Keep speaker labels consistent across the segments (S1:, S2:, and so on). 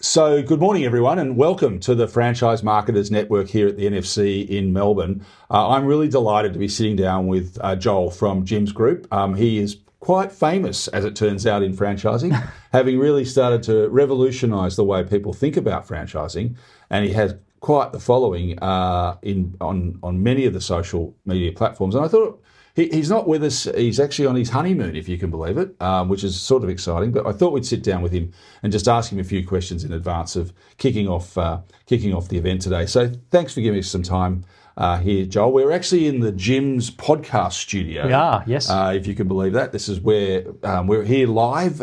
S1: So good morning, everyone, and welcome to the Franchise Marketers Network here at the NFC in Melbourne. I'm really delighted to be sitting down with Joel from Jim's Group. He is quite famous, as it turns out, in franchising, having really started to revolutionise the way people think about franchising, and he has quite the following on many of the social media platforms. And I thought he's not with us. He's actually on his honeymoon, if you can believe it, which is sort of exciting. But I thought we'd sit down with him and just ask him a few questions in advance of kicking off the event today. So thanks for giving us some time here, Joel. We're actually in the Jim's podcast studio.
S2: We are, yes.
S1: If you can believe that. This is where we're here live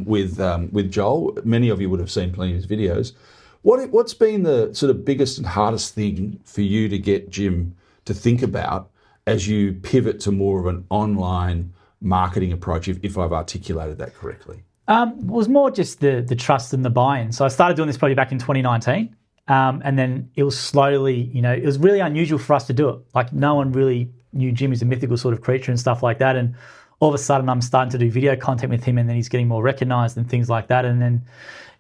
S1: with Joel. Many of you would have seen plenty of his videos. What's been the sort of biggest and hardest thing for you to get Jim to think about as you pivot to more of an online marketing approach, if I've articulated that correctly?
S2: It was more just the trust and the buy-in. So I started doing this probably back in 2019, and then it was slowly, it was really unusual for us to do it. Like no one really knew Jim is a mythical sort of creature and stuff like that. And all of a sudden I'm starting to do video content with him, and then he's getting more recognised and things like that. And then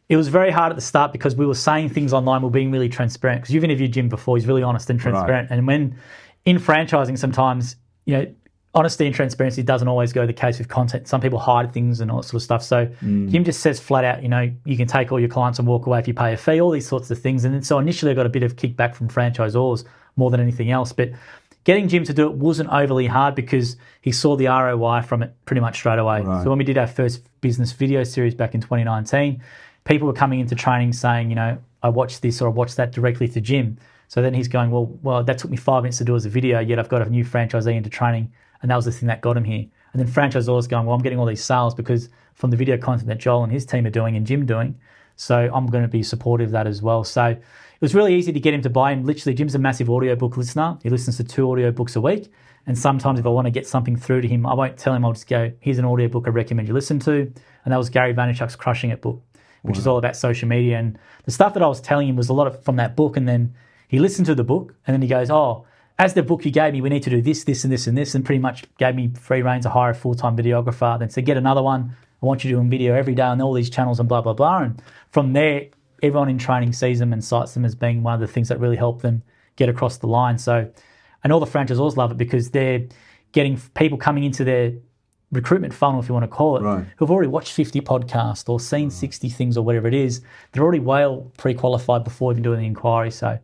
S2: it was very hard at the start because we were saying things online, we're being really transparent. Because you've interviewed Jim before, he's really honest and transparent. Right. And when in franchising, sometimes, honesty and transparency doesn't always go the case with content. Some people hide things and all that sort of stuff. So Jim just says flat out, you can take all your clients and walk away if you pay a fee, all these sorts of things. And then, so initially I got a bit of kickback from franchisors more than anything else. But getting Jim to do it wasn't overly hard because he saw the ROI from it pretty much straight away. Right. So when we did our first business video series back in 2019, people were coming into training saying, I watched this or I watched that directly to Jim. So then he's going, well, that took me 5 minutes to do as a video, yet I've got a new franchisee into training, and that was the thing that got him here. And then franchisors going, well, I'm getting all these sales because from the video content that Joel and his team are doing and Jim doing, so I'm going to be supportive of that as well. So it was really easy to get him to buy in. Literally, Jim's a massive audiobook listener. He listens to 2 audiobooks a week, and sometimes if I want to get something through to him, I won't tell him, I'll just go, here's an audiobook I recommend you listen to, and that was Gary Vaynerchuk's Crushing It book, which is all about social media. And the stuff that I was telling him was a lot from that book, and then he listened to the book and then he goes, as the book you gave me, we need to do this, this, and this, and this, and pretty much gave me free rein to hire a full-time videographer. Then said, get another one. I want you doing video every day on all these channels and blah, blah, blah. And from there, everyone in training sees them and cites them as being one of the things that really help them get across the line. So, and all the franchisors love it because they're getting people coming into their recruitment funnel, if you want to call it, right, who've already watched 50 podcasts or seen 60 things or whatever it is. They're already well pre-qualified before even doing the inquiry. So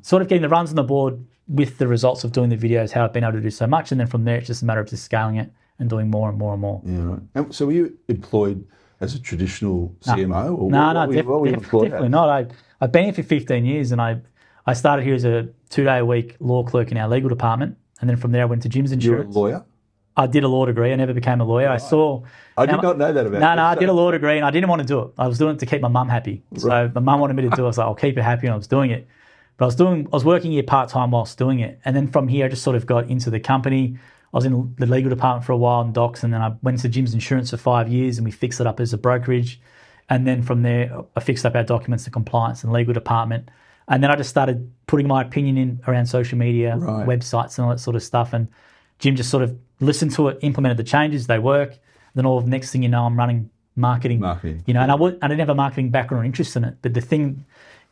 S2: sort of getting the runs on the board with the results of doing the videos, how I've been able to do so much. And then from there, it's just a matter of just scaling it and doing more and more and more. Yeah,
S1: right. And so were you employed as a traditional CMO? Or
S2: definitely not. I've been here for 15 years and I started here as a 2-day-a-week law clerk in our legal department. And then from there, I went to Jim's Insurance.
S1: You're a lawyer?
S2: I did a law degree. I never became a lawyer.
S1: Right. I did not know that about you.
S2: No, I did a law degree and I didn't want to do it. I was doing it to keep my mum happy. So right. My mum wanted me to do it. I was like, I'll keep her happy, and I was doing it. But I was working here part-time whilst doing it. And then from here, I just sort of got into the company. I was in the legal department for a while in docs, and then I went to Jim's Insurance for 5 years and we fixed it up as a brokerage. And then from there, I fixed up our documents and compliance and legal department. And then I just started putting my opinion in around social media, right, websites and all that sort of stuff. And Jim just sort of listened to it, implemented the changes, they work. Then all of the next thing you know, I'm running marketing. And I didn't have a marketing background or interest in it. But the thing,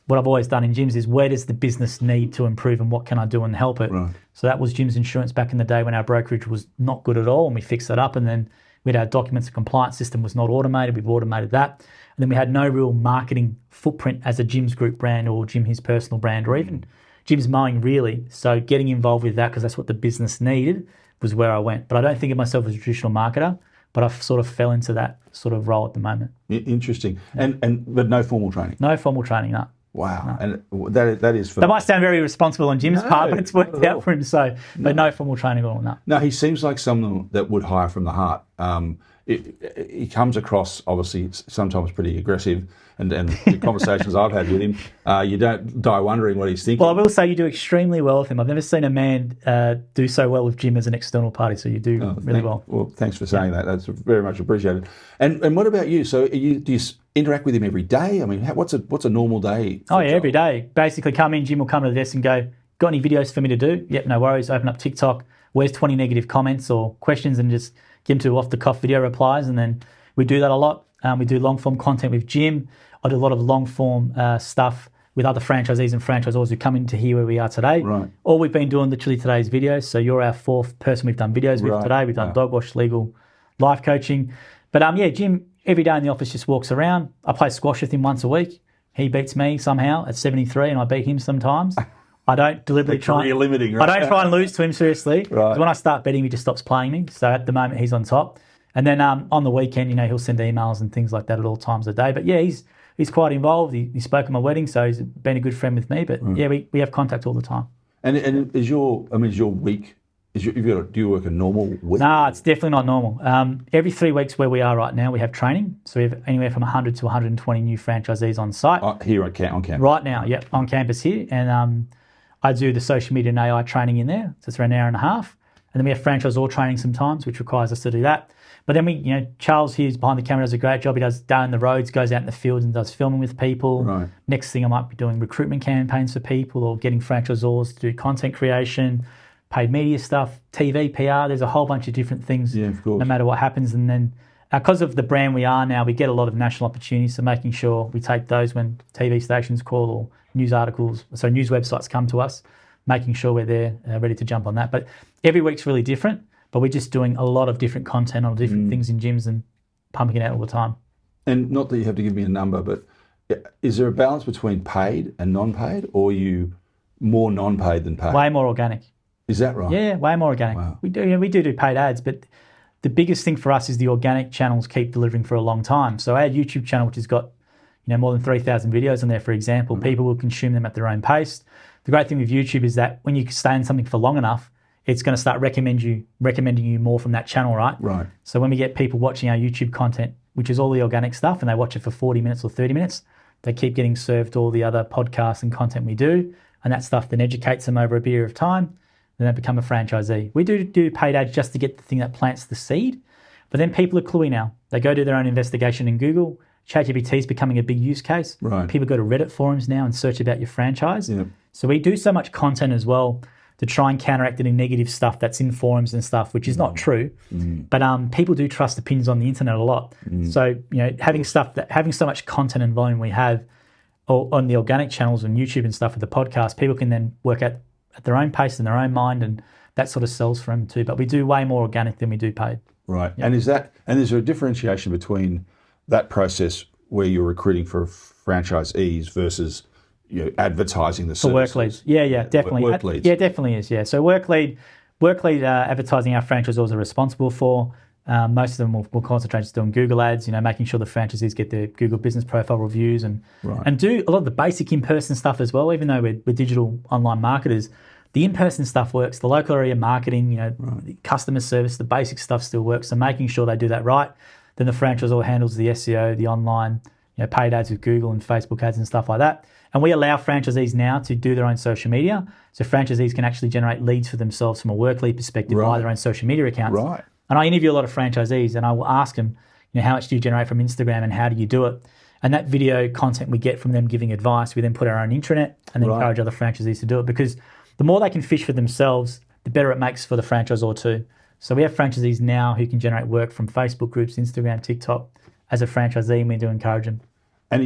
S2: what I've always done in Jim's is where does the business need to improve and what can I do and help it? Right. So that was Jim's Insurance back in the day when our brokerage was not good at all, and we fixed that up. And then we had our documents and compliance system was not automated. We've automated that. And then we had no real marketing footprint as a Jim's Group brand or Jim his personal brand or even Jim's Mowing really. So getting involved with that because that's what the business needed was where I went. But I don't think of myself as a traditional marketer, but I sort of fell into that sort of role at the moment.
S1: Interesting. But no formal training?
S2: No formal training, no.
S1: Wow. No. And that is...
S2: That might sound very responsible on Jim's part, but it's worked out for him. So, but no formal training at all, no.
S1: No, he seems like someone that would hire from the heart. He comes across, obviously, sometimes pretty aggressive, and the conversations I've had with him, you don't die wondering what he's thinking.
S2: Well, I will say you do extremely well with him. I've never seen a man do so well with Jim as an external party, so you do really well.
S1: Well, thanks for saying that. That's very much appreciated. And what about you? So do you interact with him every day? I mean, what's a normal day?
S2: Oh, yeah, every day. Basically, come in, Jim will come to the desk and go, got any videos for me to do? Yep, no worries. Open up TikTok. Where's 20 negative comments or questions, and just get him to off-the-cuff video replies, and then we do that a lot. We do long-form content with Jim. I do a lot of long-form stuff with other franchisees and franchisors who come in to hear where we are today.
S1: Right.
S2: All we've been doing literally today's videos. So you're our fourth person we've done videos with today. We've done dog wash, legal, life coaching. But Jim every day in the office just walks around. I play squash with him once a week. He beats me somehow at 73 and I beat him sometimes. I don't deliberately try.
S1: Limiting, right?
S2: I don't try and lose to him seriously.
S1: Right.
S2: Because when I start betting, he just stops playing me. So at the moment, he's on top. And then on the weekend, he'll send emails and things like that at all times of the day. But he's quite involved. He spoke at my wedding, so he's been a good friend with me. But we have contact all the time.
S1: And is your week? Do you work a normal week?
S2: No, it's definitely not normal. Every 3 weeks where we are right now, we have training. So we have anywhere from 100 to 120 new franchisees on site.
S1: Here on campus.
S2: Right now, on campus here. And I do the social media and AI training in there. So it's around an hour and a half. And then we have franchisor training sometimes, which requires us to do that. But then Charles here's behind the camera does a great job. He does down the roads, goes out in the fields and does filming with people.
S1: Right.
S2: Next thing I might be doing recruitment campaigns for people or getting franchisors to do content creation, paid media stuff, TV, PR. There's a whole bunch of different things no matter what happens. And then because of the brand we are now, we get a lot of national opportunities. So making sure we take those when TV stations call or news websites come to us, making sure we're there ready to jump on that. But every week's really different. But we're just doing a lot of different content on different things in gyms and pumping it out all the time. And
S1: not that you have to give me a number, but is there a balance between paid and non-paid, or are you more non-paid than paid?
S2: Way more organic.
S1: Is that right?
S2: Yeah, way more organic.
S1: Wow.
S2: We do paid ads, but the biggest thing for us is the organic channels keep delivering for a long time. So our YouTube channel, which has got more than 3,000 videos on there, for example, people will consume them at their own pace. The great thing with YouTube is that when you stay in something for long enough, it's going to start recommending you more from that channel, right?
S1: Right.
S2: So when we get people watching our YouTube content, which is all the organic stuff, and they watch it for 40 minutes or 30 minutes, they keep getting served all the other podcasts and content we do, and that stuff then educates them over a period of time, then they become a franchisee. We do paid ads just to get the thing that plants the seed, but then people are cluey now. They go do their own investigation in Google. ChatGPT is becoming a big use case.
S1: Right.
S2: People go to Reddit forums now and search about your franchise.
S1: Yep.
S2: So we do so much content as well to try and counteract any negative stuff that's in forums and stuff, which is not true. But people do trust opinions on the internet a lot. So having so much content and volume we have on the organic channels and YouTube and stuff with the podcast, people can then work at their own pace in their own mind, and that sort of sells for them too. But we do way more organic than we do paid.
S1: Right. Yep. And is there a differentiation between that process where you're recruiting for franchisees versus advertising the services?
S2: For work leads. Yeah, definitely.
S1: Work leads.
S2: Yeah, definitely is, yeah. So work lead advertising our franchisors are responsible for. Most of them will concentrate just doing Google ads, making sure the franchisees get their Google business profile reviews and do a lot of the basic in-person stuff as well. Even though we're digital online marketers, the in-person stuff works. The local area marketing, the customer service, the basic stuff still works. So making sure they do that right. Then the franchisor handles the SEO, the online, paid ads with Google and Facebook ads and stuff like that. And we allow franchisees now to do their own social media. So franchisees can actually generate leads for themselves from a work lead perspective via their own social media accounts.
S1: Right.
S2: And I interview a lot of franchisees and I will ask them, how much do you generate from Instagram and how do you do it? And that video content we get from them giving advice, we then put our own intranet and then encourage other franchisees to do it, because the more they can fish for themselves, the better it makes for the franchisor too. So we have franchisees now who can generate work from Facebook groups, Instagram, TikTok as a franchisee, and we do encourage them.
S1: And are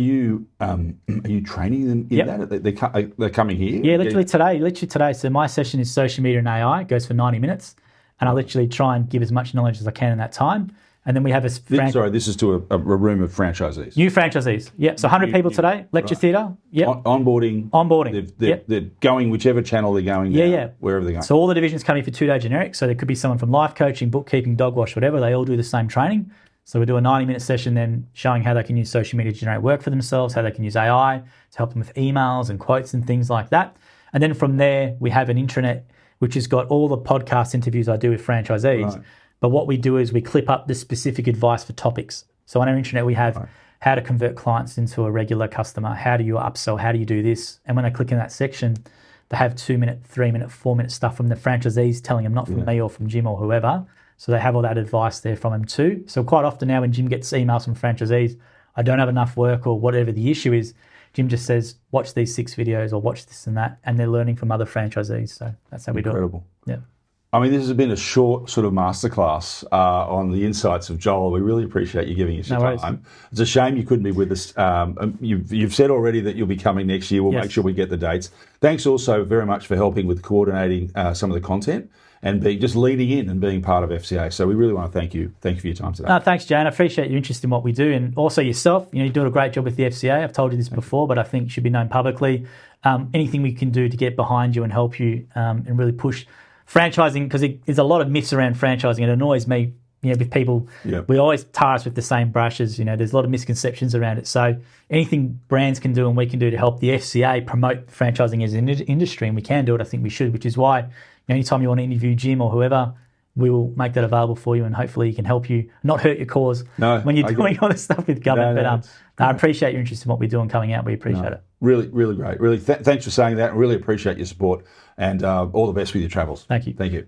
S1: you training them in that? They're coming here?
S2: Yeah, literally today. So my session is social media and AI. It goes for 90 minutes. And I literally try and give as much knowledge as I can in that time. And then we have
S1: this is to a room of franchisees.
S2: New franchisees. Yep. So 100 people today, lecture theatre. Yep.
S1: Onboarding. They're going whichever channel they're going now, wherever they're going.
S2: So all the divisions coming for 2-day generic. So there could be someone from life coaching, bookkeeping, dog wash, whatever. They all do the same training. So we do a 90-minute session then showing how they can use social media to generate work for themselves, how they can use AI to help them with emails and quotes and things like that. And then from there, we have an intranet which has got all the podcast interviews I do with franchisees. Right. But what we do is we clip up the specific advice for topics. So on our intranet, we have how to convert clients into a regular customer, how do you upsell, how do you do this? And when they click in that section, they have 2-minute, 3-minute, 4-minute stuff from the franchisees telling them, not from me or from Jim or whoever. So they have all that advice there from him too. So quite often now when Jim gets emails from franchisees, I don't have enough work or whatever the issue is, Jim just says, watch these 6 videos or watch this and that, and they're learning from other franchisees. So that's how we do it.
S1: Incredible.
S2: Yeah.
S1: I mean, this has been a short sort of masterclass on the insights of Joel. We really appreciate you giving us your time. It's a shame you couldn't be with us. You've said already that you'll be coming next year. We'll make sure we get the dates. Thanks also very much for helping with coordinating some of the content and just leading in and being part of FCA. So we really want to thank you. Thank you for your time today.
S2: Thanks, Jane. I appreciate your interest in what we do, and also yourself. You're doing a great job with the FCA. I've told you this before, but I think it should be known publicly. Anything we can do to get behind you and help you and really push franchising, because there's a lot of myths around franchising. It annoys me, with people. We always tar us with the same brushes. There's a lot of misconceptions around it. So anything brands can do and we can do to help the FCA promote franchising as an industry, and we can do it, I think we should, which is why anytime you want to interview Jim or whoever, we will make that available for you, and hopefully he can help you not hurt your cause when you're doing all this stuff with government. I appreciate your interest in what we do and coming out. We appreciate it.
S1: Really, really great. Really, thanks for saying that. Really appreciate your support, and all the best with your travels.
S2: Thank you.
S1: Thank you.